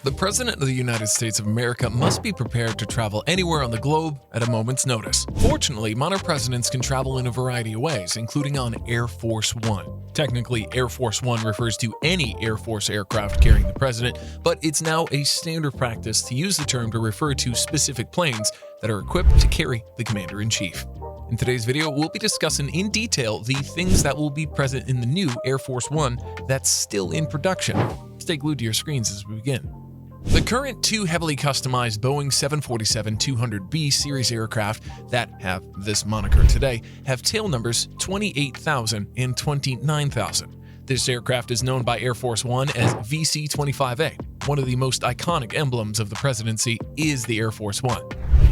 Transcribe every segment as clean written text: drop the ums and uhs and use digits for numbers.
The President of the United States of America must be prepared to travel anywhere on the globe at a moment's notice. Fortunately, modern presidents can travel in a variety of ways, including on Air Force One. Technically, Air Force One refers to any Air Force aircraft carrying the president, but it's now a standard practice to use the term to refer to specific planes that are equipped to carry the commander-in-chief. In today's video, we'll be discussing in detail the things that will be present in the new Air Force One that's still in production. Stay glued to your screens as we begin. The current two heavily customized Boeing 747-200B series aircraft that have this moniker today have tail numbers 28,000 and 29,000. This aircraft is known by Air Force One as VC-25A. One of the most iconic emblems of the presidency is the Air Force One,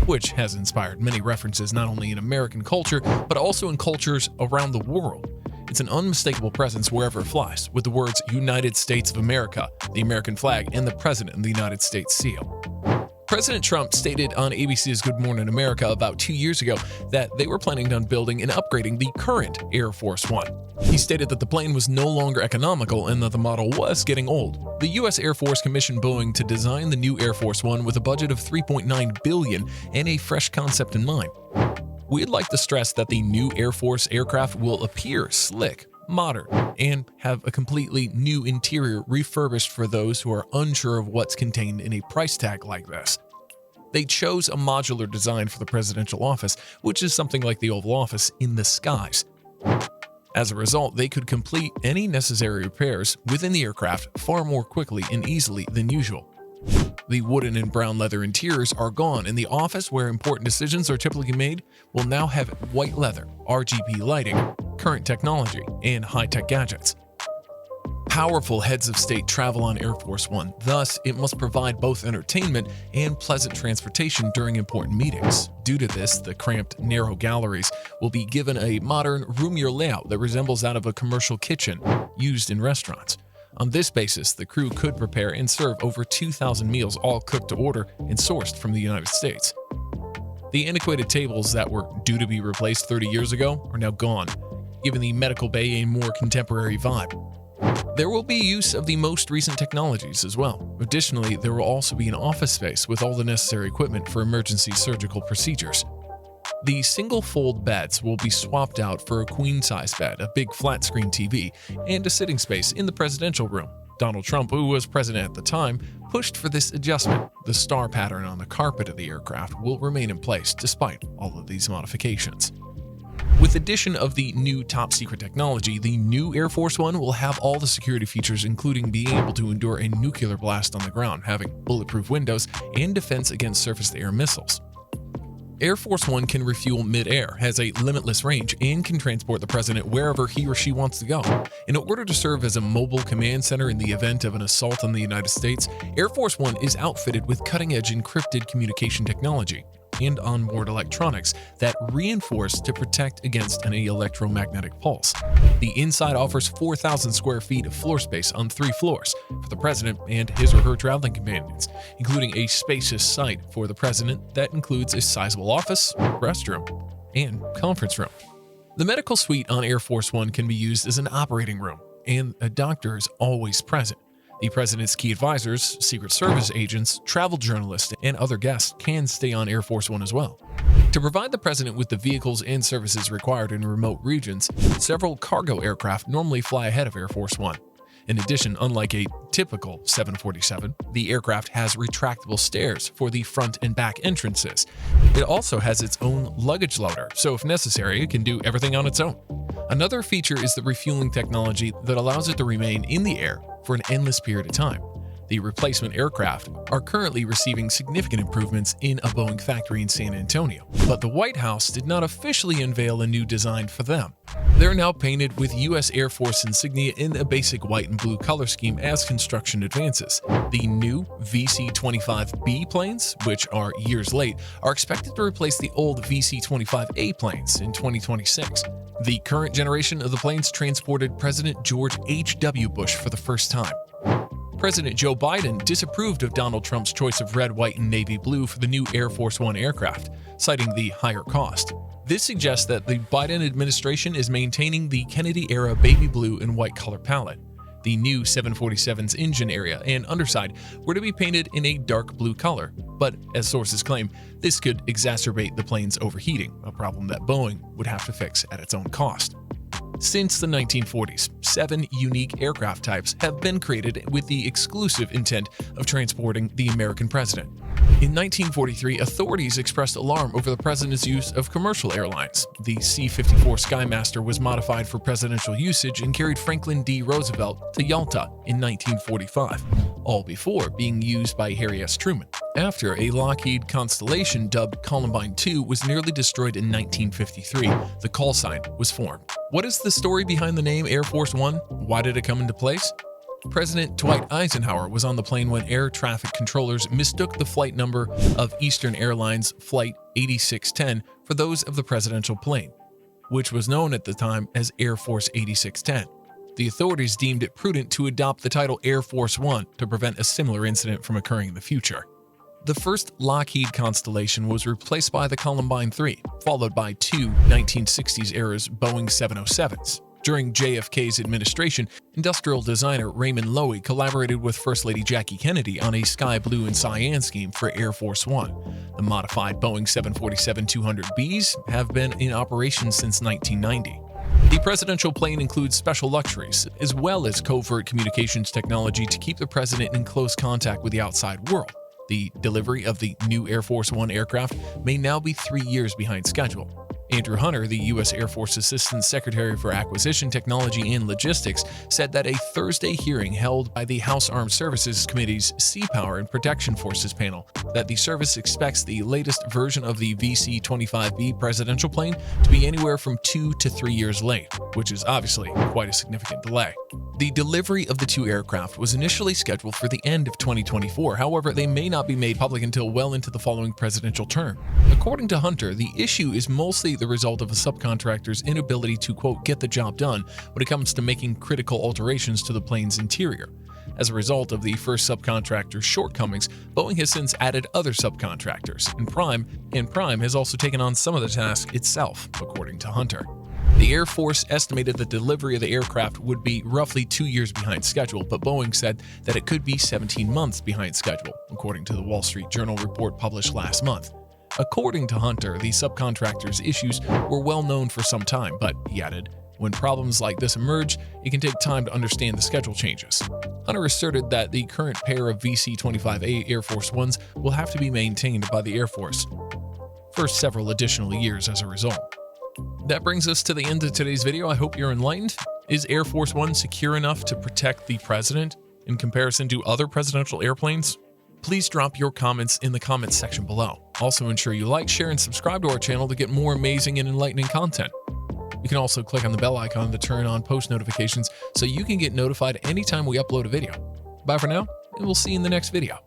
which has inspired many references not only in American culture, but also in cultures around the world. It's an unmistakable presence wherever it flies, with the words United States of America, the American flag, and the President of the United States seal. President Trump stated on ABC's Good Morning America about 2 years ago that they were planning on building and upgrading the current Air Force One. He stated that the plane was no longer economical and that the model was getting old. The U.S. Air Force commissioned Boeing to design the new Air Force One with a budget of $3.9 billion and a fresh concept in mind. We'd like to stress that the new Air Force aircraft will appear slick, modern, and have a completely new interior refurbished for those who are unsure of what's contained in a price tag like this. They chose a modular design for the presidential office, which is something like the Oval Office in the skies. As a result, they could complete any necessary repairs within the aircraft far more quickly and easily than usual. The wooden and brown leather interiors are gone, and the office where important decisions are typically made will now have white leather, RGB lighting, current technology, and high-tech gadgets. Powerful heads of state travel on Air Force One, thus it must provide both entertainment and pleasant transportation during important meetings. Due to this, the cramped, narrow galleries will be given a modern, roomier layout that resembles that of a commercial kitchen used in restaurants. On this basis, the crew could prepare and serve over 2,000 meals, all cooked to order and sourced from the United States. The antiquated tables that were due to be replaced 30 years ago are now gone, giving the medical bay a more contemporary vibe. There will be use of the most recent technologies as well. Additionally, there will also be an office space with all the necessary equipment for emergency surgical procedures. The single-fold beds will be swapped out for a queen-size bed, a big flat-screen TV, and a sitting space in the presidential room. Donald Trump, who was president at the time, pushed for this adjustment. The star pattern on the carpet of the aircraft will remain in place despite all of these modifications. With addition of the new top-secret technology, the new Air Force One will have all the security features, including being able to endure a nuclear blast on the ground, having bulletproof windows, and defense against surface-to-air missiles. Air Force One can refuel mid-air, has a limitless range, and can transport the president wherever he or she wants to go. In order to serve as a mobile command center in the event of an assault on the United States, Air Force One is outfitted with cutting-edge encrypted communication technology and onboard electronics that reinforce to protect against any electromagnetic pulse. The inside offers 4,000 square feet of floor space on 3 floors for the president and his or her traveling companions, including a spacious site for the president that includes a sizable office, restroom, and conference room. The medical suite on Air Force One can be used as an operating room, and a doctor is always present. The president's key advisors, Secret Service agents, travel journalists, and other guests can stay on Air Force One as well. To provide the president with the vehicles and services required in remote regions, several cargo aircraft normally fly ahead of Air Force One. In addition, unlike a typical 747, the aircraft has retractable stairs for the front and back entrances. It also has its own luggage loader, so if necessary, it can do everything on its own. Another feature is the refueling technology that allows it to remain in the air for an endless period of time. The replacement aircraft are currently receiving significant improvements in a Boeing factory in San Antonio, but the White House did not officially unveil a new design for them. They're now painted with U.S. Air Force insignia in a basic white and blue color scheme as construction advances. The new VC-25B planes, which are years late, are expected to replace the old VC-25A planes in 2026. The current generation of the planes transported President George H.W. Bush for the first time. President Joe Biden disapproved of Donald Trump's choice of red, white, and navy blue for the new Air Force One aircraft, citing the higher cost. This suggests that the Biden administration is maintaining the Kennedy-era baby blue and white color palette. The new 747's engine area and underside were to be painted in a dark blue color, but as sources claim, this could exacerbate the plane's overheating, a problem that Boeing would have to fix at its own cost. Since the 1940s, 7 unique aircraft types have been created with the exclusive intent of transporting the American president. In 1943, authorities expressed alarm over the president's use of commercial airlines. The C-54 Skymaster was modified for presidential usage and carried Franklin D. Roosevelt to Yalta in 1945, all before being used by Harry S. Truman. After a Lockheed Constellation dubbed Columbine II was nearly destroyed in 1953, the call sign was formed. What is the story behind the name Air Force One? Why did it come into place? President Dwight Eisenhower was on the plane when air traffic controllers mistook the flight number of Eastern Airlines Flight 8610 for those of the presidential plane, which was known at the time as Air Force 8610. The authorities deemed it prudent to adopt the title Air Force One to prevent a similar incident from occurring in the future. The first Lockheed Constellation was replaced by the Columbine III, followed by 2 1960s-era Boeing 707s. During JFK's administration, industrial designer Raymond Loewy collaborated with First Lady Jackie Kennedy on a sky blue and cyan scheme for Air Force One. The modified Boeing 747-200Bs have been in operation since 1990. The presidential plane includes special luxuries, as well as covert communications technology to keep the president in close contact with the outside world. The delivery of the new Air Force One aircraft may now be 3 years behind schedule. Andrew Hunter, the U.S. Air Force Assistant Secretary for Acquisition, Technology, and Logistics, said that a Thursday hearing held by the House Armed Services Committee's Sea Power and Protection Forces panel that the service expects the latest version of the VC-25B presidential plane to be anywhere from 2 to 3 years late, which is obviously quite a significant delay. The delivery of the 2 aircraft was initially scheduled for the end of 2024, however, they may not be made public until well into the following presidential term. According to Hunter, the issue is mostly the result of a subcontractor's inability to, quote, get the job done when it comes to making critical alterations to the plane's interior. As a result of the first subcontractor's shortcomings, Boeing has since added other subcontractors, and Prime has also taken on some of the tasks itself, according to Hunter. The Air Force estimated the delivery of the aircraft would be roughly 2 years behind schedule, but Boeing said that it could be 17 months behind schedule, according to the Wall Street Journal report published last month. According to Hunter, the subcontractor's issues were well known for some time, but, he added, when problems like this emerge, it can take time to understand the schedule changes. Hunter asserted that the current pair of VC-25A Air Force Ones will have to be maintained by the Air Force for several additional years as a result. That brings us to the end of today's video. I hope you're enlightened. Is Air Force One secure enough to protect the president in comparison to other presidential airplanes? Please drop your comments in the comments section below. Also ensure you like, share, and subscribe to our channel to get more amazing and enlightening content. You can also click on the bell icon to turn on post notifications so you can get notified anytime we upload a video. Bye for now, and we'll see you in the next video.